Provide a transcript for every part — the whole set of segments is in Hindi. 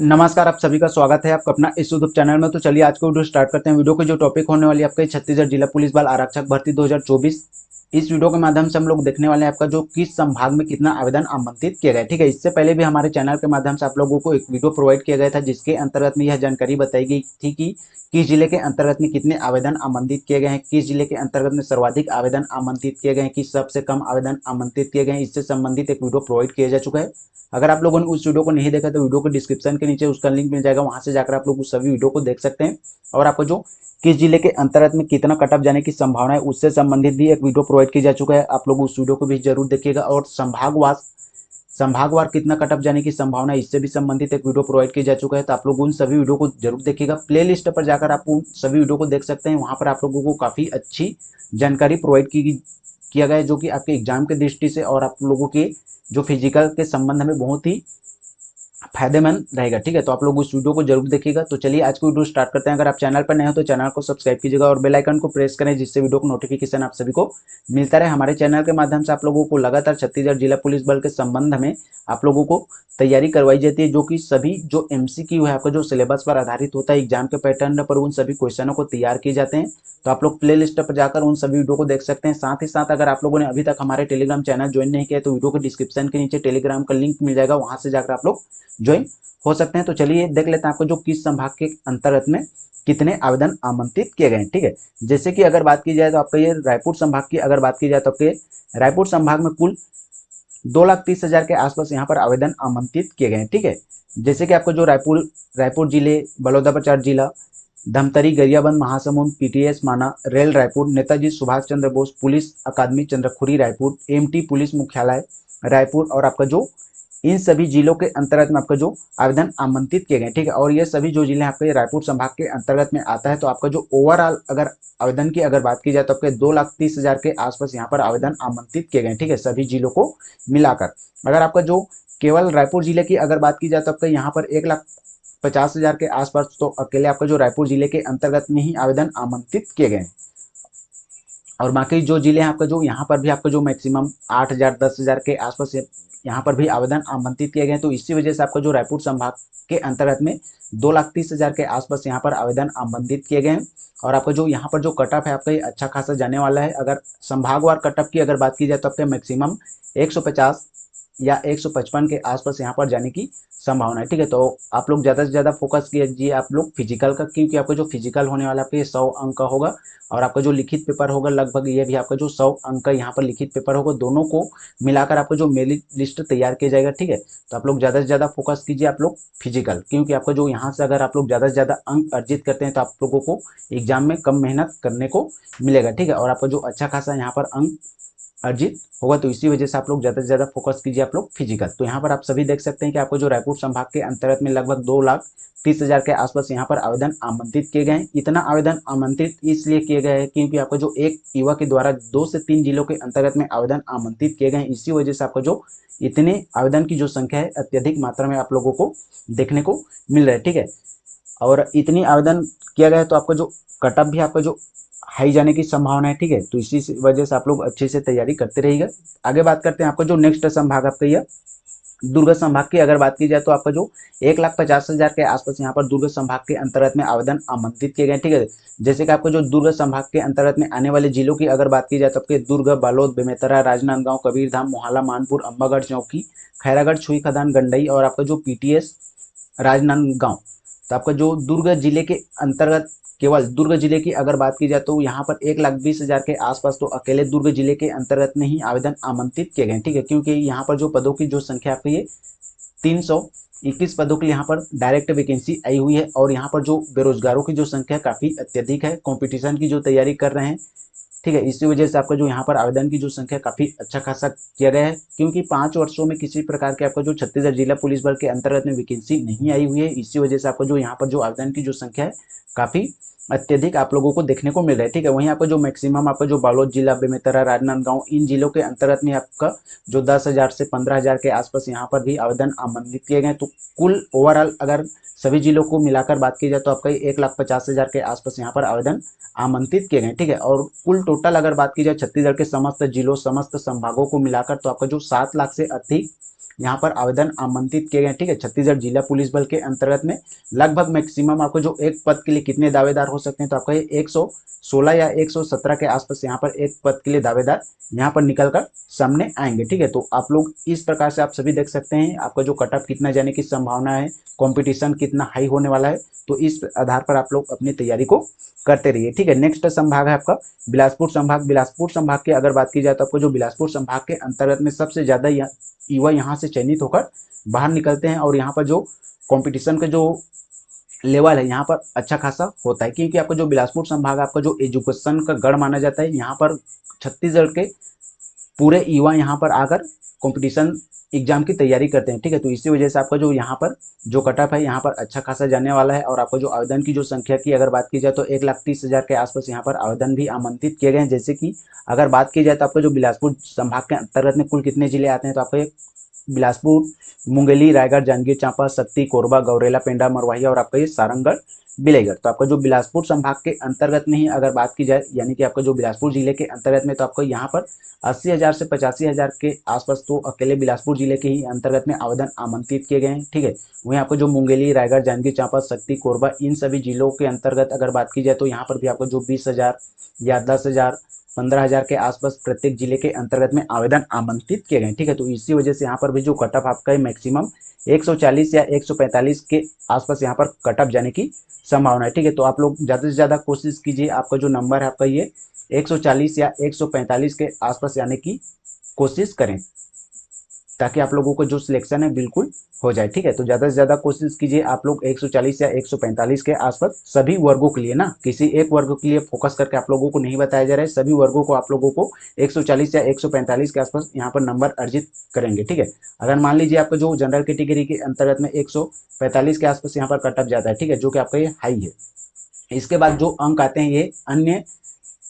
नमस्कार, आप सभी का स्वागत है आपका अपना इस यूट्यूब चैनल में। तो चलिए आज को वीडियो स्टार्ट करते हैं। वीडियो की जो टॉपिक होने वाली है आपका छत्तीसगढ़ जिला पुलिस बल आरक्षक भर्ती 2024। इस वीडियो के माध्यम से हम लोग देखने वाले हैं आपका जो किस संभाग में कितना आवेदन आमंत्रित किया गया है। ठीक है, इससे पहले भी हमारे चैनल के माध्यम से आप लोगों को एक वीडियो प्रोवाइड किया गया था जिसके अंतर्गत में यह जानकारी बताई गई थी कि किस जिले के अंतर्गत में कितने आवेदन आमंत्रित किए गए हैं, किस जिले के अंतर्गत में सर्वाधिक आवेदन आमंत्रित किए गए हैं, किस सबसे कम आवेदन आमंत्रित किए गए हैं। इससे संबंधित एक वीडियो प्रोवाइड किया जा चुका है। अगर आप लोगों ने उस वीडियो को नहीं देखा तो वीडियो को डिस्क्रिप्शन के नीचे उसका लिंक मिल जाएगा, वहां से जाकर आप लोग उस सभी वीडियो को देख सकते हैं। और आपको जो किस जिले के अंतर्गत में कितना कट ऑफ जाने की संभावना है उससे संबंधित भी एक वीडियो प्रोवाइड किया जा चुका है। आप लोग उस वीडियो को भी जरूर देखिएगा। और संभागवार कितना कट ऑफ जाने की संभावना है इससे भी संबंधित एक वीडियो प्रोवाइड किया जा चुका है। तो आप लोग उन सभी वीडियो को जरूर देखिएगा। प्ले लिस्ट पर जाकर आप उन सभी वीडियो को देख सकते हैं। वहां पर आप लोगों को काफी अच्छी जानकारी प्रोवाइड किया गया है जो कि आपके एग्जाम के दृष्टि से और आप लोगों के जो फिजिकल के संबंध में बहुत ही फायदेमंद रहेगा। ठीक है, तो आप लोग उस वीडियो को जरूर देखिएगा। तो चलिए आज की वीडियो स्टार्ट करते हैं। अगर आप चैनल पर नए हो तो चैनल को सब्सक्राइब कीजिएगा और बेल आइकन को प्रेस करें जिससे वीडियो को नोटिफिकेशन आप सभी को मिलता रहे। हमारे चैनल के माध्यम से आप लोगों को लगातार छत्तीसगढ़ जिला पुलिस बल के संबंध में आप लोगों को तैयारी करवाई जाती है, जो कि सभी जो एमसीक्यू है आपका जो सिलेबस पर आधारित होता है एग्जाम के पैटर्न पर, उन सभी क्वेश्चनों को तैयार किए जाते हैं। तो आप लोग प्ले लिस्ट पर जाकर उन सभी वीडियो को देख सकते हैं। साथ ही साथ अगर आप लोगों ने अभी तक हमारे टेलीग्राम चैनल ज्वाइन नहीं किया तो वीडियो के डिस्क्रिप्शन के नीचे टेलीग्राम का लिंक मिल जाएगा, वहां से जाकर आप लोग ज्वाइन हो सकते हैं। तो चलिए देख लेते हैं आपको जो किस संभाग के अंतर्गत में कितने आवेदन आमंत्रित किए गए हैं। ठीक है, जैसे कि अगर बात की जाए तो आपका ये रायपुर संभाग की अगर बात की जाए तो आपके रायपुर संभाग में कुल 2,30,000 के आसपास यहाँ पर आवेदन आमंत्रित किए गए हैं। ठीक है, जैसे कि आपको जो रायपुर जिले, बलौदाबाजार जिला, धमतरी, गरियाबंद, महासमुंद, पीटीएस माना, रेल रायपुर, नेताजी सुभाष चंद्र बोस पुलिस अकादमी चंद्रखुरी रायपुर, एमटी पुलिस मुख्यालय रायपुर और आपका जो इन सभी जिलों के अंतर्गत में आपका जो आवेदन आमंत्रित किए गए। ठीक है, और ये सभी जो जिले आपके रायपुर संभाग के अंतर्गत में आता है। तो आपका जो ओवरऑल अगर आवेदन की अगर बात की जाए तो आपके 2,30,000 के आसपास यहाँ पर आवेदन आमंत्रित किए गए। ठीक है, सभी जिलों को मिलाकर अगर आपका जो केवल रायपुर जिले की अगर बात की जाए तो आपका यहाँ पर 1,50,000 के आसपास तो अकेले आपका जो रायपुर जिले के अंतर्गत में ही आवेदन आमंत्रित किए गए। और बाकी जो जिले हैं आपका जो यहाँ पर भी आपका जो मैक्सिमम 8,000 10,000 के आसपास यहाँ पर भी आवेदन आमंत्रित किए गए। तो इसी वजह से आपका जो रायपुर संभाग के अंतर्गत में 2,30,000 के आसपास यहाँ पर आवेदन आमंत्रित किए गए हैं। और आपका जो यहाँ पर जो कट ऑफ है आपका ये अच्छा खासा जाने वाला है। अगर संभागवार कट ऑफ की अगर बात की जाए तो आपका मैक्सिमम 150 या 155 के आसपास यहाँ पर जाने की संभावना है। ठीक है, तो आप लोग ज़्यादा से ज़्यादा फोकस कीजिए आप लोग फिजिकल का, क्योंकि आपका जो फिजिकल होने वाला आपका 100 अंक का होगा और आपका जो लिखित पेपर होगा लगभग ये भी आपका जो 100 अंक का यहाँ पर लिखित पेपर होगा। दोनों को मिलाकर आपका जो मेरिट लिस्ट तैयार किया जाएगा। ठीक है, तो आप लोग ज़्यादा से ज़्यादा फोकस कीजिए आप लोग फिजिकल, क्योंकि आपका जो यहाँ से अगर आप लोग ज़्यादा से ज़्यादा अंक अर्जित करते हैं तो आप लोगों को एग्जाम में कम मेहनत करने को मिलेगा। ठीक है, और आपका जो अच्छा खासा यहाँ पर अंक अर्जित होगा। तो इसी वजह से आप लोग ज़्यादा से ज़्यादा फोकस कीजिए आप लोग फिजिकल। तो यहाँ पर आप सभी देख सकते हैं कि आपको जो रायपुर संभाग के अंतर्गत में लगभग 2,30,000 के आसपास यहाँ पर आवेदन आमंत्रित किए गए हैं। इतना आवेदन आमंत्रित इसलिए किए गए हैं क्योंकि आपको जो एक युवा के द्वारा 2 से 3 जिलों के अंतर्गत में आवेदन आमंत्रित किए गए हैं। इसी वजह से आपको जो इतने आवेदन की जो संख्या है अत्यधिक मात्रा में आप लोगों को देखने को मिल रहा है। ठीक है, और इतनी आवेदन किया गया है तो आपका जो कट ऑफ भी आपका जो हाई जाने की संभावना है। ठीक है, तो इसी वजह से आप लोग अच्छे से तैयारी करते रहिएगा। आगे बात करते हैं आपका जो नेक्स्ट संभाग आपका यह दुर्ग संभाग की अगर बात की जाए तो आपका जो 1,50,000 के आसपास यहाँ पर दुर्ग संभाग के अंतर्गत में आवेदन आमंत्रित किए गए। ठीक है, जैसे कि आपको जो दुर्ग संभाग के अंतर्गत में आने वाले जिलों की अगर बात की जाए तो आपके दुर्ग, बालोद, बेमेतरा, राजनांदगांव, कबीरधाम, मोहाला, मानपुर, अम्बागढ़ चौकी, खैरागढ़, छुई खदान, गंडई और आपका जो पीटीएस राजनांदगांव। तो आपका जो दुर्ग जिले के अंतर्गत केवल दुर्ग जिले की अगर बात की जाए तो यहाँ पर 1,20,000 के आसपास तो अकेले दुर्ग जिले के अंतर्गत में ही आवेदन आमंत्रित किए गए। ठीक है, क्योंकि यहाँ पर जो पदों की जो संख्या आपकी ये 321 पदों के लिए यहाँ पर डायरेक्ट वैकेंसी आई हुई है। और यहाँ पर जो बेरोजगारों की जो संख्या काफी अत्यधिक है, कंपटीशन की जो तैयारी कर रहे हैं। ठीक है, इसी वजह से आपका जो यहाँ पर आवेदन की जो संख्या काफी अच्छा खासा किया गया है, क्योंकि 5 वर्षों में किसी प्रकार के आपका जो छत्तीसगढ़ जिला पुलिस बल के अंतर्गत में वैकेंसी नहीं आई हुई है। इसी वजह से आपका जो यहाँ पर जो आवेदन की जो संख्या है काफी अत्यधिक आप लोगों को देखने को मिल रहा है। ठीक है, वहीं आपका जो मैक्सिमम आपका जो बालोद जिला, बेमेतरा, राजनांदगांव इन जिलों के अंतर्गत में आपका जो 10,000 से 15,000 के आसपास यहाँ पर भी आवेदन आमंत्रित किए गए। तो कुल ओवरऑल अगर सभी जिलों को मिलाकर बात की जाए तो आपका 1,50,000 के आसपास यहाँ पर आवेदन आमंत्रित किए गए। ठीक है, और कुल टोटल अगर बात की जाए छत्तीसगढ़ के समस्त जिलों समस्त संभागों को मिलाकर तो आपका जो 7 लाख से अधिक यहाँ पर आवेदन आमंत्रित किए गए। ठीक है, छत्तीसगढ़ जिला पुलिस बल के अंतर्गत में लगभग मैक्सिमम आपको जो एक पद के लिए कितने दावेदार हो सकते हैं, तो आपका ये 116 या 117 के आसपास यहाँ पर एक पद के लिए दावेदार यहाँ पर निकल कर सामने आएंगे। ठीक है, तो आप लोग इस प्रकार से आप सभी देख सकते हैं आपका जो कट ऑफ कितना जाने की संभावना है, कंपटीशन कितना हाई होने वाला है। तो इस आधार पर आप लोग अपनी तैयारी को करते रहिए। ठीक है, नेक्स्ट संभाग है आपका बिलासपुर संभाग। बिलासपुर संभाग की अगर बात की जाए तो आपको जो बिलासपुर संभाग के अंतर्गत में सबसे ज्यादा युवा यहाँ से चयनित होकर बाहर निकलते हैं और यहाँ पर जो कंपटीशन का जो लेवल है यहाँ पर अच्छा खासा होता है, क्योंकि आपका जो बिलासपुर संभाग आपका जो एजुकेशन का गढ़ माना जाता है। यहाँ पर छत्तीसगढ़ के पूरे युवा यहाँ पर आकर कंपटीशन एग्जाम की तैयारी करते हैं। ठीक है, तो इसी वजह से आपका जो यहाँ पर जो कट ऑफ है यहाँ पर अच्छा खासा जाने वाला है। और आपको जो आवेदन की जो संख्या की अगर बात की जाए तो 1,30,000 के आसपास यहाँ पर आवेदन भी आमंत्रित किए गए हैं। जैसे कि अगर बात की जाए तो आपका जो बिलासपुर संभाग के अंतर्गत में कुल कितने जिले आते हैं, तो आपका बिलासपुर, मुंगेली, रायगढ़, जांजगीर चांपा, शक्ति, कोरबा, गौरेला, पेंड्रा, मरवाही और आपका ये सारंगढ़, बिलेगढ़। तो आपका जो बिलासपुर संभाग के अंतर्गत में ही अगर बात की जाए, यानी कि आपका जो बिलासपुर जिले के अंतर्गत में, तो आपको यहाँ पर 80,000 से 85,000 के आसपास तो अकेले बिलासपुर जिले के ही अंतर्गत में आवेदन आमंत्रित किए गए हैं। ठीक है, वहीं आपको जो मुंगेली, रायगढ़, जांजगीर चांपा, शक्ति, कोरबा, इन सभी जिलों के अंतर्गत अगर बात की जाए तो यहाँ पर भी आपको जो 20,000 या 10,000, 15,000 के आसपास प्रत्येक जिले के अंतर्गत में आवेदन आमंत्रित किए गए। ठीक है, तो इसी वजह से यहाँ पर भी जो कट ऑफ आपका मैक्सिमम 140 या 145 के आसपास यहाँ पर कट ऑफ जाने की संभावना है। ठीक है, तो आप लोग ज़्यादा से ज़्यादा कोशिश कीजिए, आपका जो नंबर है आपका ये 140 या 145 के आसपास जाने की कोशिश करें, ताकि आप लोगों को जो सिलेक्शन है बिल्कुल हो जाए। ठीक है, तो ज़्यादा से ज़्यादा कोशिश कीजिए आप लोग 140 या 145 के आसपास सभी वर्गों के लिए ना, किसी एक वर्ग के लिए फोकस करके आप लोगों को नहीं बताया जा रहा है, सभी वर्गों को आप लोगों को 140 या 145 के आसपास यहाँ पर नंबर अर्जित करेंगे। ठीक है, अगर मान लीजिए आपका जो जनरल कैटेगरी के अंतर्गत में 145 के आसपास यहाँ पर कट ऑफ जाता है, ठीक है, जो कि आपका ये हाई है, इसके बाद जो अंक आते हैं ये अन्य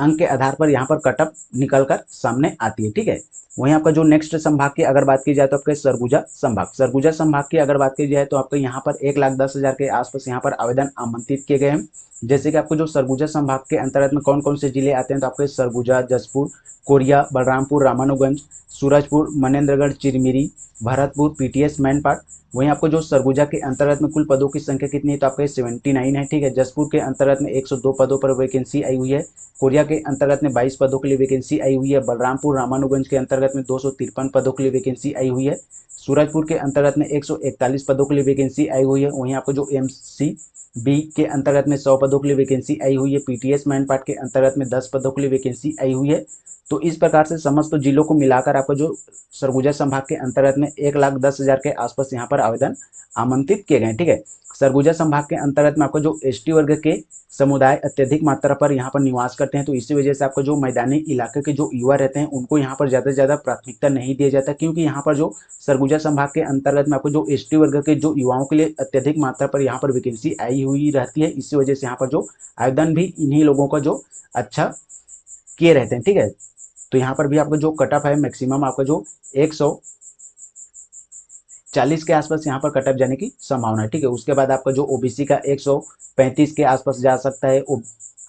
अंक के आधार पर यहाँ पर कट ऑफ निकल कर सामने आती है। ठीक है, वहीं आपका जो नेक्स्ट संभाग की अगर बात की जाए तो आपके सरगुजा संभाग। सरगुजा संभाग की अगर बात की जाए तो आपको यहाँ पर 1,10,000 के आसपास यहाँ पर आवेदन आमंत्रित किए गए हैं। जैसे कि आपको जो सरगुजा संभाग के अंतर्गत में कौन कौन से जिले आते हैं, तो आपके सरगुजा, जसपुर, कोरिया, बलरामपुर, रामानुगंज, सूरजपुर, मनेन्द्रगढ़, चिरमिरी, भरतपुर, पीटीएस, मैनपाट। वहीं आपको जो सरगुजा के अंतर्गत में कुल पदों की संख्या कितनी है, तो आपके 79 है। ठीक है, जसपुर के अंतर्गत में 102 पदों पर वैकेंसी आई हुई है। कोरिया के अंतर्गत में 22 पदों के लिए वैकेंसी आई हुई है। बलरामपुर, रामानुगंज के अंतर्गत में 253 पदों के लिए वैकेंसी आई हुई है। सूरजपुर के अंतर्गत में 141 पदों के लिए वैकेंसी आई हुई है। वहीं आपको जो MCB के अंतर्गत में 100 पदों के लिए वैकेंसी आई हुई है। पीटीएस मैनपाट के अंतर्गत में 10 पदों के लिए वैकेंसी आई हुई है। तो इस प्रकार से समस्त जिलों को मिलाकर आपको जो सरगुजा संभाग के अंतर्गत में 1,10,000 के आसपास यहाँ पर आवेदन आमंत्रित किए गए। ठीक है, सरगुजा संभाग के अंतर्गत में आपको जो ST वर्ग के समुदाय अत्यधिक मात्रा पर यहाँ पर निवास करते हैं, तो इसी वजह से आपको जो मैदानी इलाके के जो युवा रहते हैं उनको यहाँ पर ज़्यादा से ज़्यादा प्राथमिकता नहीं दिया जाता, क्योंकि यहाँ पर जो सरगुजा संभाग के अंतर्गत में आपको जो ST वर्ग के जो युवाओं के लिए अत्यधिक मात्रा पर यहाँ पर वैकेंसी आई हुई रहती है। इसी वजह से यहाँ पर जो आवेदन भी इन्हीं लोगों का जो अच्छा किए रहते हैं। ठीक है, तो यहाँ पर भी आपका जो कट ऑफ है मैक्सिमम आपका जो 140 के आसपास यहाँ पर कट ऑफ जाने की संभावना है। ठीक है, उसके बाद आपका जो OBC का 135 के आसपास जा सकता है।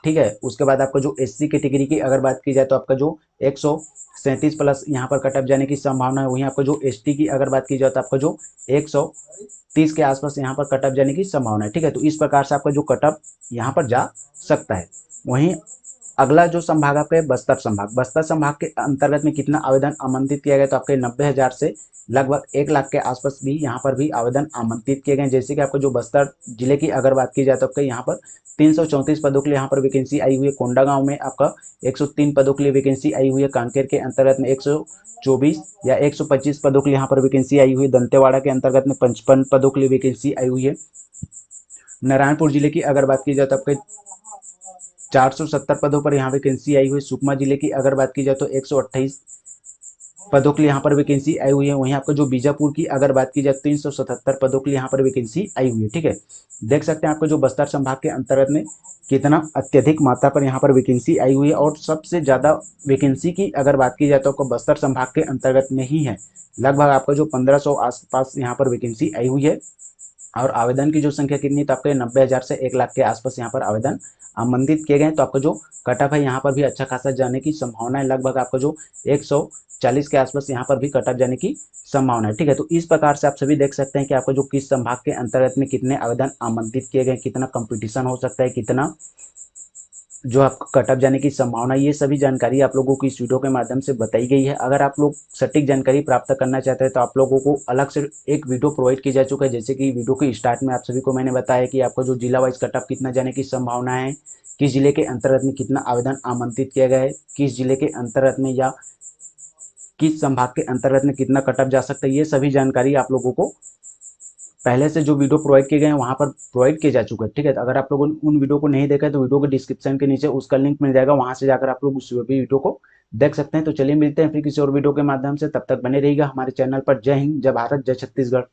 ठीक है, उसके बाद आपका जो SC कैटेगरी की अगर बात की जाए तो आपका जो 137 प्लस यहाँ पर कट ऑफ जाने की संभावना है। वहीं आपका जो ST की अगर बात की जाए तो आपका जो 130 के आसपास यहाँ पर कट ऑफ जाने की संभावना है। ठीक है, तो इस प्रकार से आपका जो कट ऑफ यहाँ पर जा सकता है। वहीं अगला जो संभाग आपका है बस्तर संभाग। बस्तर संभाग के अंतर्गत में कितना आवेदन आमंत्रित किया गया, तो आपके 90,000 से लगभग 1 लाख के आसपास भी यहाँ पर भी आवेदन आमंत्रित किए गए। जैसे कि आपको जो बस्तर जिले की अगर बात की जाए तो आपके यहाँ पर 334 पदों के लिए यहाँ पर वैकेंसी आई हुई है। कोंडागांव में आपका 103 पदों के लिए वैकेंसी आई हुई है। कांकेर के अंतर्गत में 124 या 125 पदों के लिए यहाँ पर वैकेंसी आई हुई है। दंतेवाड़ा के अंतर्गत में 55 पदों के लिए वैकेंसी आई हुई है। नारायणपुर जिले की अगर बात की जाए तो आपके 470 पदों पर यहाँ वैकेंसी आई हुई है। सुकमा जिले की अगर बात की जाए तो 128 पदों के लिए यहाँ पर वैकेंसी आई हुई है। वहीं आपका जो बीजापुर की अगर बात की जाए 377 पदों के लिए यहाँ पर वैकेंसी आई हुई है। ठीक है, देख सकते हैं आपको जो बस्तर संभाग के अंतर्गत में कितना अत्यधिक मात्रा पर यहाँ पर वैकेंसी आई हुई है। और सबसे ज़्यादा वैकेंसी की अगर बात की जाए तो आपको बस्तर संभाग के अंतर्गत में ही है। लगभग आपका जो 1500 आसपास यहाँ पर वैकेंसी आई हुई है। और आवेदन की जो संख्या कितनी, तो आपके 90,000 से 1 लाख के आसपास यहाँ पर आवेदन आमंत्रित किए गए। तो आपका जो कट ऑफ है यहाँ पर भी अच्छा खासा जाने की संभावना है, लगभग आपका जो 140 के आसपास यहाँ पर भी कट ऑफ जाने की संभावना है। ठीक है, तो इस प्रकार से आप सभी देख सकते हैं कि आपका जो किस संभाग के अंतर्गत में कितने आवेदन आमंत्रित किए गए, कितना कंपटीशन हो सकता है, कितना जो आपको कट ऑफ जाने की संभावना, ये सभी जानकारी आप लोगों को इस वीडियो के माध्यम से बताई गई है। अगर आप लोग सटीक जानकारी प्राप्त करना चाहते हैं तो आप लोगों को अलग से एक वीडियो प्रोवाइड की जा चुका है। जैसे कि वीडियो के स्टार्ट में आप सभी को मैंने बताया कि आपका जो जिला वाइज कट ऑफ कितना जाने की संभावना है, किस जिले के अंतर्गत में कितना आवेदन आमंत्रित किया गया है, किस जिले के अंतर्गत में या किस संभाग के अंतर्गत में कितना कट ऑफ जा सकता है, ये सभी जानकारी आप लोगों को पहले से जो वीडियो प्रोवाइड किए गए हैं वहां पर प्रोवाइड किए जा चुके हैं। ठीक है, तो अगर आप लोगों ने उन वीडियो को नहीं देखा है तो वीडियो के डिस्क्रिप्शन के नीचे उसका लिंक मिल जाएगा, वहां से जाकर आप लोग उस वीडियो को देख सकते हैं। तो चलिए मिलते हैं फिर किसी और वीडियो के माध्यम से, तब तक बने रहिएगा हमारे चैनल पर। जय हिंद, जय भारत, जय छत्तीसगढ़।